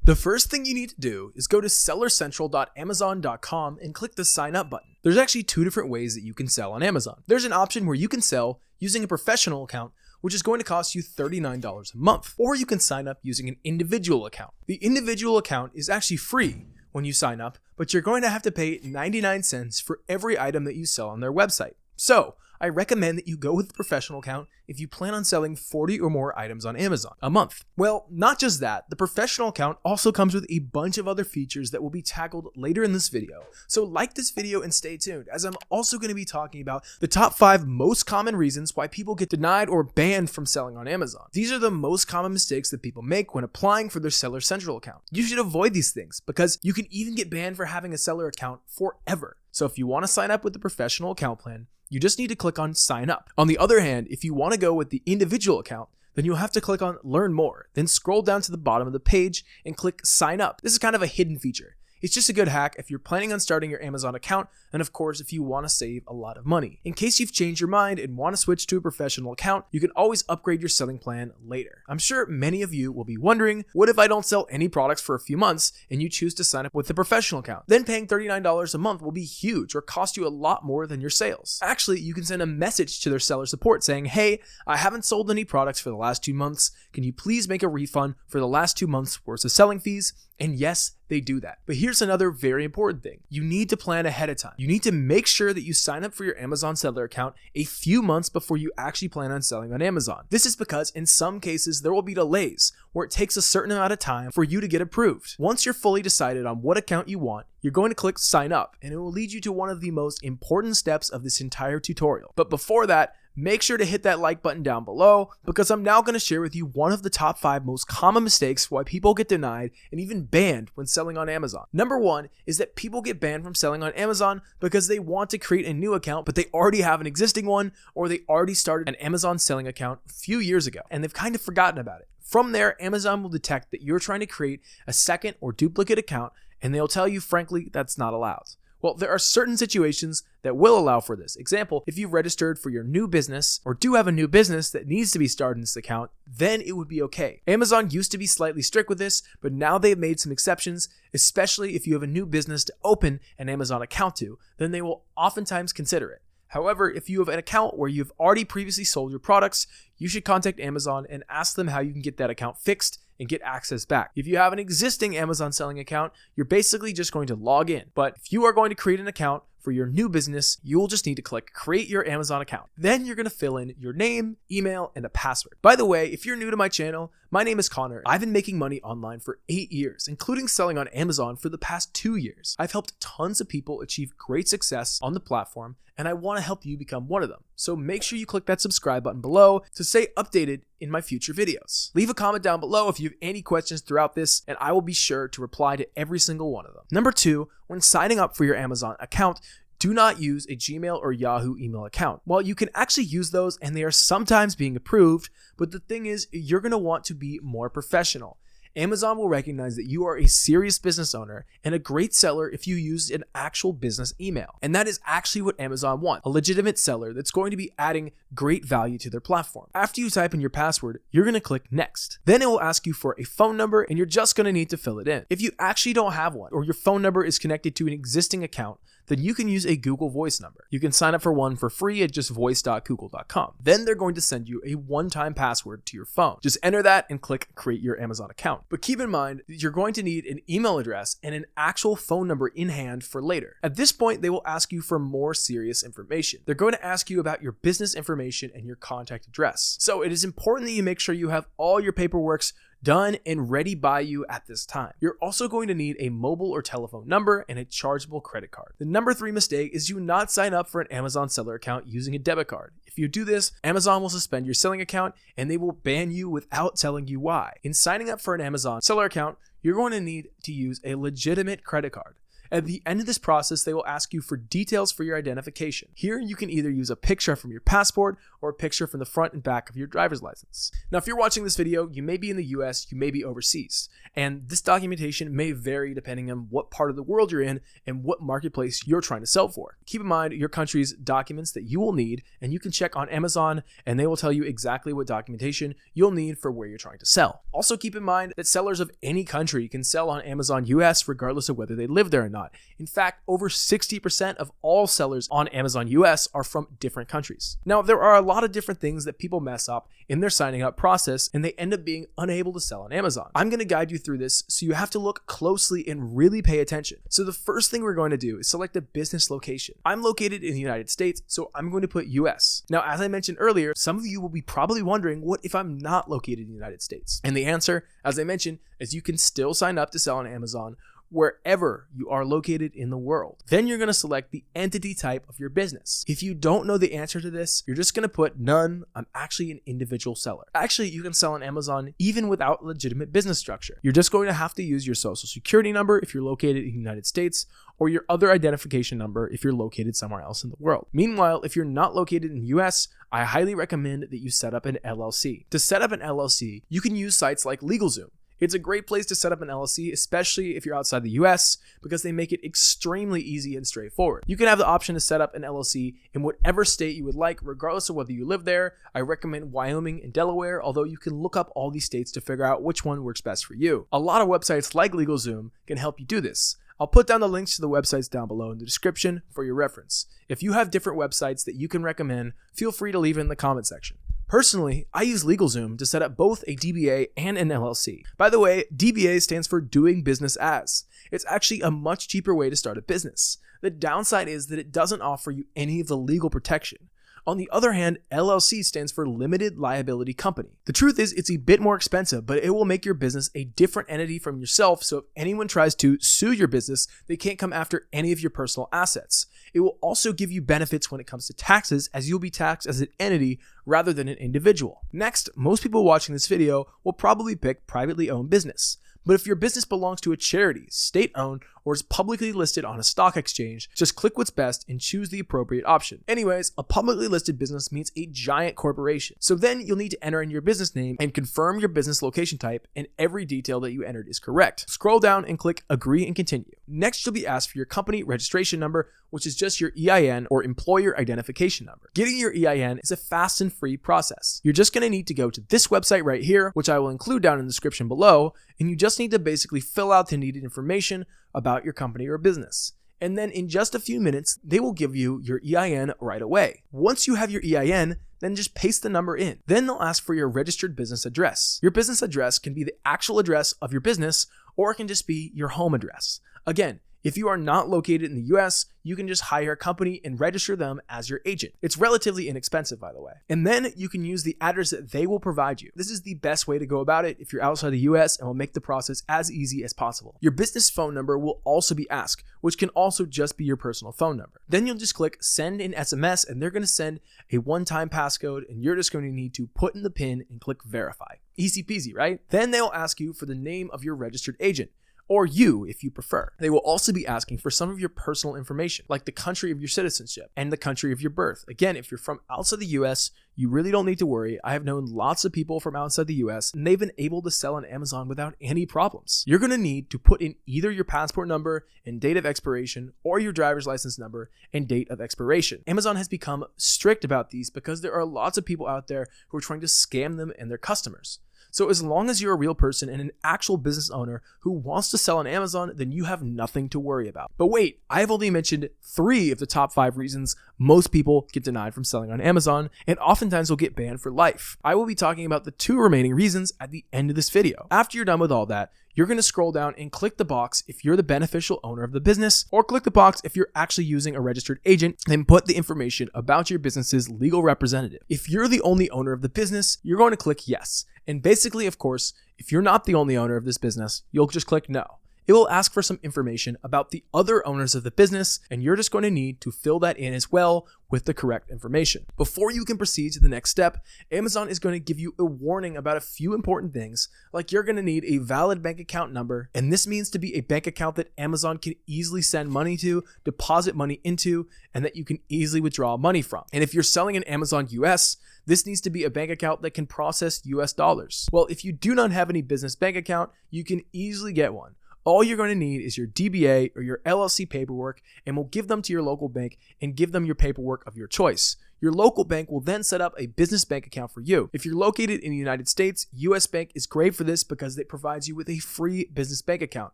The first thing you need to do is go to sellercentral.amazon.com and click the sign up button. There's actually two different ways that you can sell on Amazon. There's an option where you can sell using a professional account, which is going to cost you $39 a month, or you can sign up using an individual account. The individual account is actually free when you sign up, but you're going to have to pay 99 cents for every item that you sell on their website. So I recommend that you go with the professional account if you plan on selling 40 or more items on Amazon a month. Well, not just that, the professional account also comes with a bunch of other features that will be tackled later in this video. So like this video and stay tuned, as I'm also going to be talking about the top 5 most common reasons why people get denied or banned from selling on Amazon. These are the most common mistakes that people make when applying for their Seller Central account. You should avoid these things because you can even get banned for having a seller account forever. So if you want to sign up with the professional account plan, you just need to click on sign up. On the other hand, if you want to go with the individual account, then you'll have to click on learn more, then scroll down to the bottom of the page and click sign up. This is kind of a hidden feature. It's just a good hack if you're planning on starting your Amazon account, and of course, if you want to save a lot of money. In case you've changed your mind and want to switch to a professional account, you can always upgrade your selling plan later. I'm sure many of you will be wondering, what if I don't sell any products for a few months and you choose to sign up with the professional account? Then paying $39 a month will be huge or cost you a lot more than your sales. Actually, you can send a message to their seller support saying, hey, I haven't sold any products for the last 2 months. Can you please make a refund for the last 2 months worth of selling fees? And yes, they do that. But here's another very important thing. You need to plan ahead of time. You need to make sure that you sign up for your Amazon seller account a few months before you actually plan on selling on Amazon. This is because in some cases, there will be delays where it takes a certain amount of time for you to get approved. Once you're fully decided on what account you want, you're going to click sign up, and it will lead you to one of the most important steps of this entire tutorial. But before that, make sure to hit that like button down below because I'm now going to share with you one of the top 5 most common mistakes why people get denied and even banned when selling on Amazon. Number 1 is that people get banned from selling on Amazon because they want to create a new account, but they already have an existing one, or they already started an Amazon selling account a few years ago and they've kind of forgotten about it. From there, Amazon will detect that you're trying to create a second or duplicate account, and they'll tell you, frankly, that's not allowed. Well, there are certain situations that will allow for this. Example, if you've registered for your new business or do have a new business that needs to be started in this account, then it would be okay. Amazon used to be slightly strict with this, but now they've made some exceptions, especially if you have a new business to open an Amazon account to, then they will oftentimes consider it. However, if you have an account where you've already previously sold your products, you should contact Amazon and ask them how you can get that account fixed and get access back. If you have an existing Amazon selling account, you're basically just going to log in. But if you are going to create an account for your new business, you will just need to click create your Amazon account. Then you're going to fill in your name, email, and a password. By the way, if you're new to my channel, my name is Connor. I've been making money online for 8 years, including selling on Amazon for the past 2 years. I've helped tons of people achieve great success on the platform, and I want to help you become one of them. So make sure you click that subscribe button below to stay updated in my future videos. Leave a comment down below if you have any questions throughout this, and I will be sure to reply to every single one of them. Number 2, when signing up for your Amazon account, do not use a Gmail or Yahoo email account. While you can actually use those and they are sometimes being approved, but the thing is, you're going to want to be more professional. Amazon will recognize that you are a serious business owner and a great seller if you use an actual business email. And that is actually what Amazon wants, a legitimate seller that's going to be adding great value to their platform. After you type in your password, you're going to click next. Then it will ask you for a phone number and you're just going to need to fill it in. If you actually don't have one or your phone number is connected to an existing account, then you can use a Google Voice number. You can sign up for one for free at just voice.google.com. Then they're going to send you a one-time password to your phone. Just enter that and click create your Amazon account. But keep in mind that you're going to need an email address and an actual phone number in hand for later. At this point, they will ask you for more serious information. They're going to ask you about your business information and your contact address. So it is important that you make sure you have all your paperwork done and ready by you at this time. You're also going to need a mobile or telephone number and a chargeable credit card. The number 3 mistake is you not sign up for an Amazon seller account using a debit card. If you do this, Amazon will suspend your selling account and they will ban you without telling you why. In signing up for an Amazon seller account, you're going to need to use a legitimate credit card. At the end of this process, they will ask you for details for your identification. Here, you can either use a picture from your passport or a picture from the front and back of your driver's license. Now, if you're watching this video, you may be in the US, you may be overseas, and this documentation may vary depending on what part of the world you're in and what marketplace you're trying to sell for. Keep in mind your country's documents that you will need, and you can check on Amazon and they will tell you exactly what documentation you'll need for where you're trying to sell. Also keep in mind that sellers of any country can sell on Amazon US regardless of whether they live there or not. In fact, over 60% of all sellers on Amazon US are from different countries. Now, there are a lot of different things that people mess up in their signing up process and they end up being unable to sell on Amazon. I'm going to guide you through this, so you have to look closely and really pay attention. So the first thing we're going to do is select a business location. I'm located in the United States, so I'm going to put US. Now, as I mentioned earlier, some of you will be probably wondering, what if I'm not located in the United States? And the answer, as I mentioned, is you can still sign up to sell on Amazon wherever you are located in the world. Then you're going to select the entity type of your business. If you don't know the answer to this, you're just going to put none. I'm actually an individual seller. Actually, you can sell on Amazon even without legitimate business structure. You're just going to have to use your social security number if you're located in the United States, or your other identification number if you're located somewhere else in the world. Meanwhile, if you're not located in the US, I highly recommend that you set up an LLC. To set up an LLC, you can use sites like LegalZoom. It's a great place to set up an LLC, especially if you're outside the US, because they make it extremely easy and straightforward. You can have the option to set up an LLC in whatever state you would like, regardless of whether you live there. I recommend Wyoming and Delaware, although you can look up all these states to figure out which one works best for you. A lot of websites like LegalZoom can help you do this. I'll put down the links to the websites down below in the description for your reference. If you have different websites that you can recommend, feel free to leave it in the comment section. Personally, I use LegalZoom to set up both a DBA and an LLC. By the way, DBA stands for Doing Business As. It's actually a much cheaper way to start a business. The downside is that it doesn't offer you any of the legal protection. On the other hand, LLC stands for Limited Liability Company. The truth is, it's a bit more expensive, but it will make your business a different entity from yourself, so if anyone tries to sue your business, they can't come after any of your personal assets. It will also give you benefits when it comes to taxes, as you'll be taxed as an entity rather than an individual. Next, most people watching this video will probably pick privately owned business. But if your business belongs to a charity, state-owned, or is publicly listed on a stock exchange, just click what's best and choose the appropriate option. Anyways, a publicly listed business means a giant corporation. So then you'll need to enter in your business name and confirm your business location type, and every detail that you entered is correct. Scroll down and click Agree and Continue. Next, you'll be asked for your company registration number, which is just your EIN or employer identification number. Getting your EIN is a fast and free process. You're just going to need to go to this website right here, which I will include down in the description below, and you just need to basically fill out the needed information about your company or business. And then in just a few minutes, they will give you your EIN right away. Once you have your EIN, then just paste the number in. Then they'll ask for your registered business address. Your business address can be the actual address of your business, or it can just be your home address. Again, if you are not located in the US, you can just hire a company and register them as your agent. It's relatively inexpensive, by the way. And then you can use the address that they will provide you. This is the best way to go about it if you're outside the US, and will make the process as easy as possible. Your business phone number will also be asked, which can also just be your personal phone number. Then you'll just click send in SMS, and they're going to send a one-time passcode, and you're just going to need to put in the PIN and click verify. Easy peasy, right? Then they'll ask you for the name of your registered agent, or you if you prefer. They will also be asking for some of your personal information, like the country of your citizenship and the country of your birth. Again, if you're from outside the US, you really don't need to worry. I have known lots of people from outside the US, and they've been able to sell on Amazon without any problems. You're going to need to put in either your passport number and date of expiration, or your driver's license number and date of expiration. Amazon has become strict about these because there are lots of people out there who are trying to scam them and their customers. So as long as you're a real person and an actual business owner who wants to sell on Amazon, then you have nothing to worry about. But wait, I've only mentioned 3 of the top 5 reasons most people get denied from selling on Amazon, and oftentimes will get banned for life. I will be talking about the 2 remaining reasons at the end of this video. After you're done with all that, you're going to scroll down and click the box if you're the beneficial owner of the business, or click the box if you're actually using a registered agent, and put the information about your business's legal representative. If you're the only owner of the business, you're going to click yes. And basically, of course, if you're not the only owner of this business, you'll just click no. it will ask for some information about the other owners of the business, and you're just going to need to fill that in as well with the correct information. Before you can proceed to the next step, Amazon is going to give you a warning about a few important things, like you're going to need a valid bank account number, and this means to be a bank account that Amazon can easily send money to, deposit money into, and that you can easily withdraw money from. And if you're selling in Amazon US, this needs to be a bank account that can process US dollars. Well, if you do not have any business bank account, you can easily get one. All you're going to need is your DBA or your LLC paperwork, and we'll give them to your local bank and give them your paperwork of your choice. Your local bank will then set up a business bank account for you. If you're located in the United States, US Bank is great for this because it provides you with a free business bank account.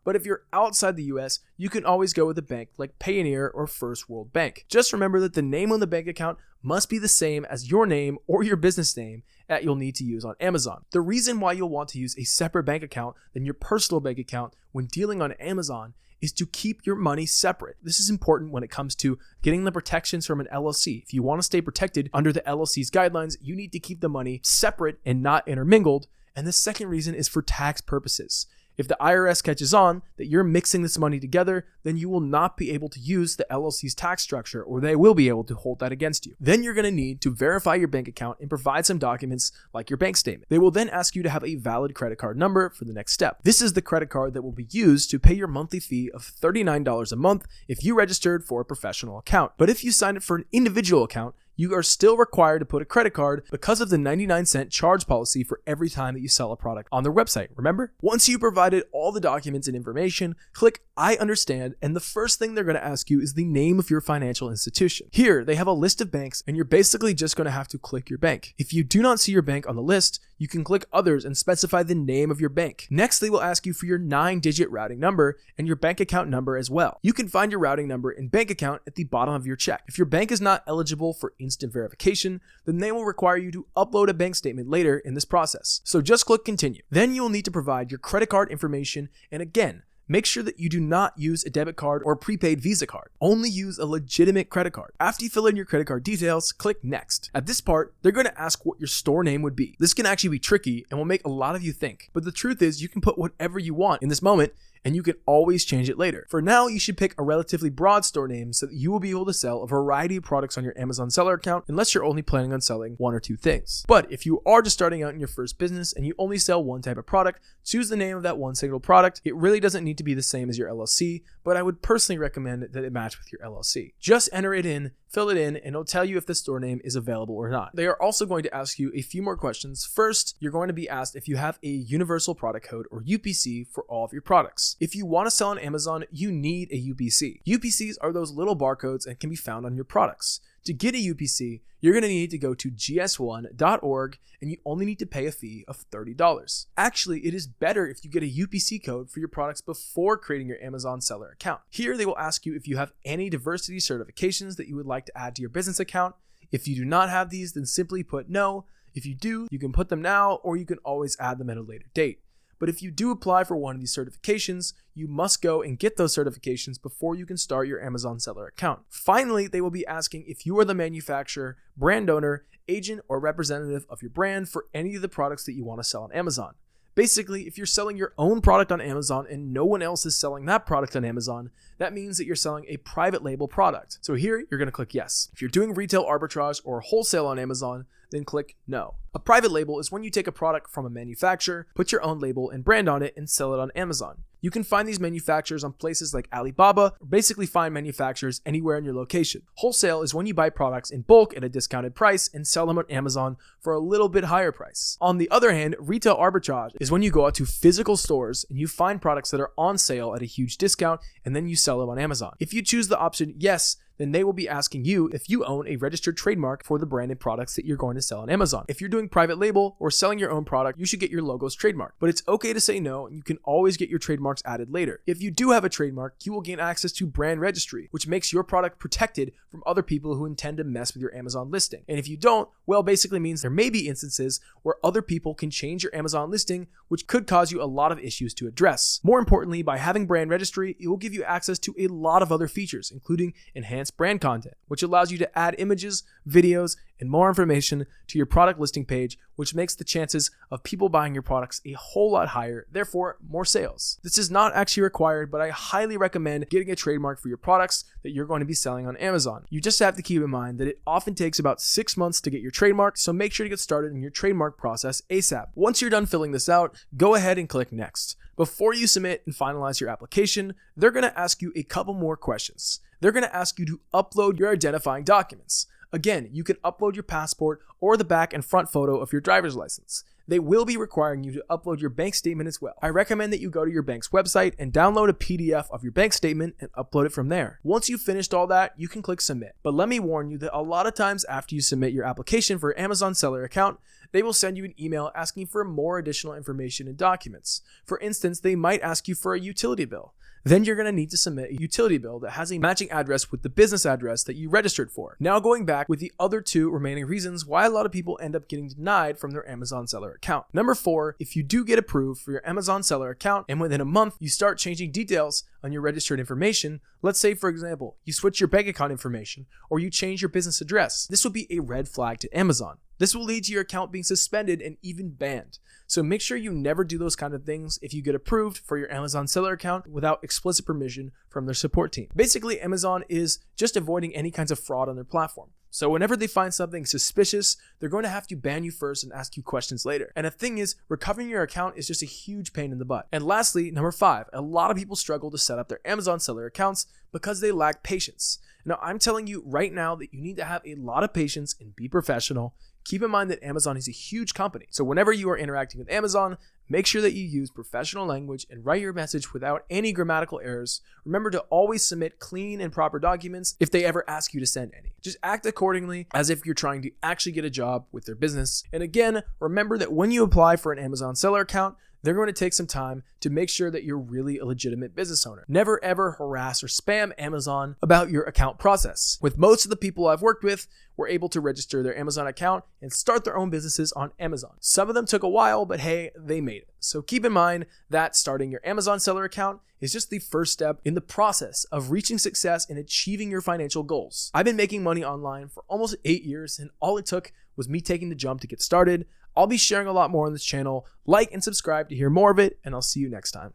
But if you're outside the US, you can always go with a bank like Payoneer or First World Bank. Just remember that the name on the bank account must be the same as your name or your business name that you'll need to use on Amazon. The reason why you'll want to use a separate bank account than your personal bank account when dealing on Amazon is to keep your money separate. This is important when it comes to getting the protections from an LLC. If you want to stay protected under the LLC's guidelines, you need to keep the money separate and not intermingled. And the second reason is for tax purposes. If the IRS catches on that you're mixing this money together, then you will not be able to use the LLC's tax structure, or they will be able to hold that against you. Then you're going to need to verify your bank account and provide some documents like your bank statement. They will then ask you to have a valid credit card number for the next step. This is the credit card that will be used to pay your monthly fee of $39 a month if you registered for a professional account. But if you sign up for an individual account, you are still required to put a credit card because of the 99-cent charge policy for every time that you sell a product on their website, remember? Once you provided all the documents and information, click I understand, and the first thing they're going to ask you is the name of your financial institution. Here, they have a list of banks, and you're basically just going to have to click your bank. If you do not see your bank on the list, you can click others and specify the name of your bank. Next, they will ask you for your 9-digit routing number and your bank account number as well. You can find your routing number and bank account at the bottom of your check. If your bank is not eligible for instant verification, then they will require you to upload a bank statement later in this process. So just click continue. Then you will need to provide your credit card information, and again, make sure that you do not use a debit card or prepaid Visa card. Only use a legitimate credit card. After you fill in your credit card details, click next. At this part, they're going to ask what your store name would be. This can actually be tricky and will make a lot of you think, but the truth is you can put whatever you want in this moment, and you can always change it later. For now, you should pick a relatively broad store name so that you will be able to sell a variety of products on your Amazon seller account, unless you're only planning on selling one or two things. But if you are just starting out in your first business and you only sell one type of product, choose the name of that one single product. It really doesn't need to be the same as your LLC, but I would personally recommend that it match with your LLC. Just enter it in, fill it in, and it'll tell you if the store name is available or not. They are also going to ask you a few more questions. First, you're going to be asked if you have a universal product code or UPC for all of your products. If you want to sell on Amazon, you need a UPC. UPCs are those little barcodes and can be found on your products. To get a UPC, you're going to need to go to gs1.org, and you only need to pay a fee of $30. Actually, it is better if you get a UPC code for your products before creating your Amazon seller account. Here, they will ask you if you have any diversity certifications that you would like to add to your business account. If you do not have these, then simply put no. If you do, you can put them now, or you can always add them at a later date. But if you do apply for one of these certifications, you must go and get those certifications before you can start your Amazon seller account. Finally, they will be asking if you are the manufacturer, brand owner, agent, or representative of your brand for any of the products that you want to sell on Amazon. Basically, if you're selling your own product on Amazon and no one else is selling that product on Amazon, that means that you're selling a private label product. So here, you're going to click yes. If you're doing retail arbitrage or wholesale on Amazon, then click no. A private label is when you take a product from a manufacturer, put your own label and brand on it, and sell it on Amazon. You can find these manufacturers on places like Alibaba, or basically find manufacturers anywhere in your location. Wholesale is when you buy products in bulk at a discounted price and sell them on Amazon for a little bit higher price. On the other hand, retail arbitrage is when you go out to physical stores and you find products that are on sale at a huge discount and then you sell them on Amazon. If you choose the option yes, then they will be asking you if you own a registered trademark for the branded products that you're going to sell on Amazon. If you're doing private label or selling your own product, you should get your logos trademarked. But it's okay to say no, and you can always get your trademarks added later. If you do have a trademark, you will gain access to brand registry, which makes your product protected from other people who intend to mess with your Amazon listing. And if you don't, well, basically means there may be instances where other people can change your Amazon listing, which could cause you a lot of issues to address. More importantly, by having brand registry, it will give you access to a lot of other features, including enhanced advanced brand content, which allows you to add images, videos, and more information to your product listing page, which makes the chances of people buying your products a whole lot higher, therefore more sales. This is not actually required, but I highly recommend getting a trademark for your products that you're going to be selling on Amazon. You just have to keep in mind that it often takes about 6 months to get your trademark, so make sure to get started in your trademark process ASAP. Once you're done filling this out, go ahead and click Next. Before you submit and finalize your application, they're going to ask you a couple more questions. They're going to ask you to upload your identifying documents. Again, you can upload your passport or the back and front photo of your driver's license. They will be requiring you to upload your bank statement as well. I recommend that you go to your bank's website and download a PDF of your bank statement and upload it from there. Once you've finished all that, you can click Submit. But let me warn you that a lot of times after you submit your application for Amazon seller account, they will send you an email asking for more additional information and documents. For instance, they might ask you for a utility bill. Then you're going to need to submit a utility bill that has a matching address with the business address that you registered for. Now going back with the other 2 remaining reasons why a lot of people end up getting denied from their Amazon seller account. Number 4, if you do get approved for your Amazon seller account and within a month you start changing details on your registered information, let's say for example, you switch your bank account information or you change your business address, this will be a red flag to Amazon. This will lead to your account being suspended and even banned. So make sure you never do those kind of things if you get approved for your Amazon seller account without explicit permission from their support team. Basically, Amazon is just avoiding any kinds of fraud on their platform. So whenever they find something suspicious, they're going to have to ban you first and ask you questions later. And the thing is, recovering your account is just a huge pain in the butt. And lastly, number 5, a lot of people struggle to set up their Amazon seller accounts because they lack patience. Now, I'm telling you right now that you need to have a lot of patience and be professional. Keep in mind that Amazon is a huge company. So whenever you are interacting with Amazon, make sure that you use professional language and write your message without any grammatical errors. Remember to always submit clean and proper documents if they ever ask you to send any. Just act accordingly as if you're trying to actually get a job with their business. And again, remember that when you apply for an Amazon seller account, they're going to take some time to make sure that you're really a legitimate business owner. Never ever harass or spam Amazon about your account process. With most of the people I've worked with, were able to register their Amazon account and start their own businesses on Amazon. Some of them took a while, but hey, they made it. So keep in mind that starting your Amazon seller account is just the first step in the process of reaching success and achieving your financial goals. I've been making money online for almost 8 years, and all it took was me taking the jump to get started. I'll be sharing a lot more on this channel. Like and subscribe to hear more of it, and I'll see you next time.